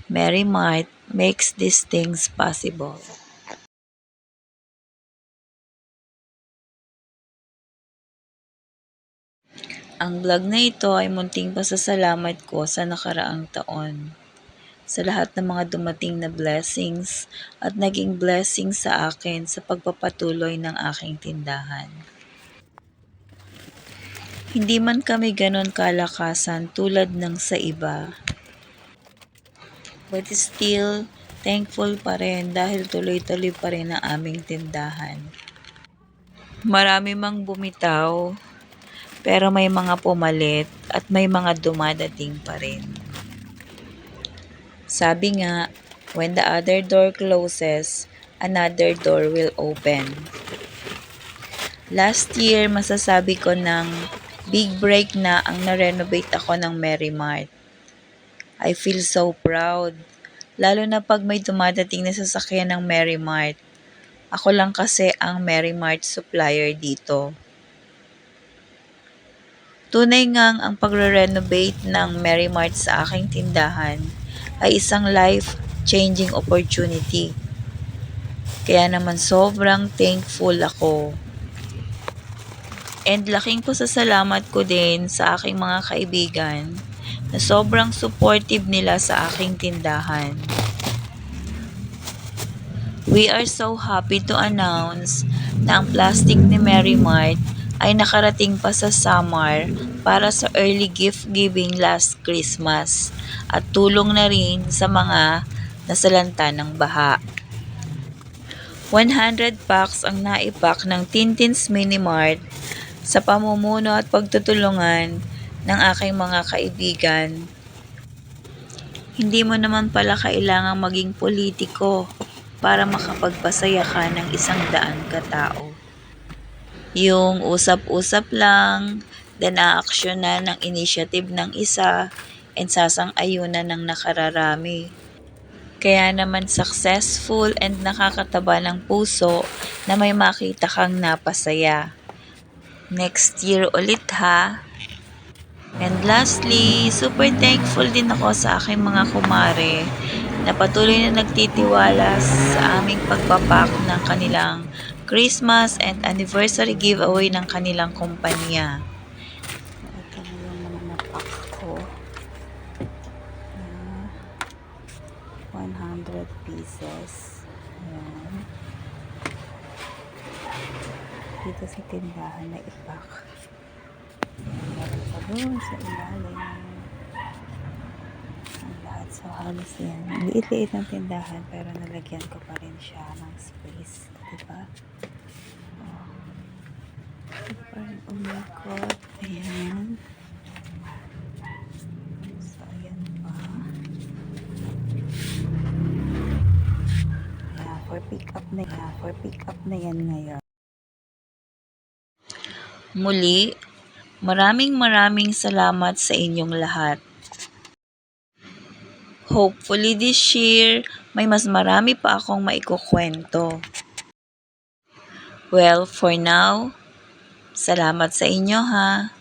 Mary Mart makes these things possible. Ang vlog na ito ay munting pasasalamat ko sa nakaraang taon. Sa lahat ng mga dumating na blessings at naging blessing sa akin sa pagpapatuloy ng aking tindahan. Hindi man kami ganon kalakasan tulad ng sa iba, but still thankful pa rin dahil tuloy-tuloy pa rin ang aming tindahan. Marami mang bumitaw, pero may mga pumalit at may mga dumadating pa rin. Sabi nga, when the other door closes, another door will open. Last year, masasabi ko ng big break na ang na-renovate ako ng Mary Mart. I feel so proud, lalo na pag may dumadating na sasakyan ng Mary Mart. Ako lang kasi ang Mary Mart supplier dito. Tunay ngang ang pagre-renovate ng Mary Mart sa aking tindahan ay isang life-changing opportunity. Kaya naman sobrang thankful ako. And laking pasasalamat ko din sa aking mga kaibigan na sobrang supportive nila sa aking tindahan. We are so happy to announce na ang plastic ni Mary Mart ay nakarating pa sa Samar para sa early gift giving last Christmas at tulong na rin sa mga nasalanta ng baha. 100 packs ang naipak ng Tintin's Mini Mart sa pamumuno at pagtutulungan ng aking mga kaibigan. Hindi mo naman pala kailangang maging politiko para makapagpasaya ka ng 100 katao. Yung usap-usap lang, then aaksyonan ng initiative ng isa, and sasang-ayunan ng nakararami. Kaya naman successful and nakakataba ng puso na may makita kang napasaya. Next year ulit ha! And lastly, super thankful din ako sa aking mga kumare na patuloy na nagtitiwala sa aming pagpapak ng kanilang Christmas and anniversary giveaway ng kanilang kumpanya. Ito na yung mga napak ko na 100 pieces. Ayan. Dito sa tindahan na ipak. Meron pa doon sa ilalim. Ang lahat sa halos yan. Liit-liit ng tindahan pero nalagyan ko pa rin siya ng space. Diba? Oh my God. Ayan. So, ayan pa. Ayan, for pick up na yan ngayon. Muli, maraming salamat sa inyong lahat. Hopefully this year, may mas marami pa akong maikukwento. Well, for now, salamat sa inyo ha.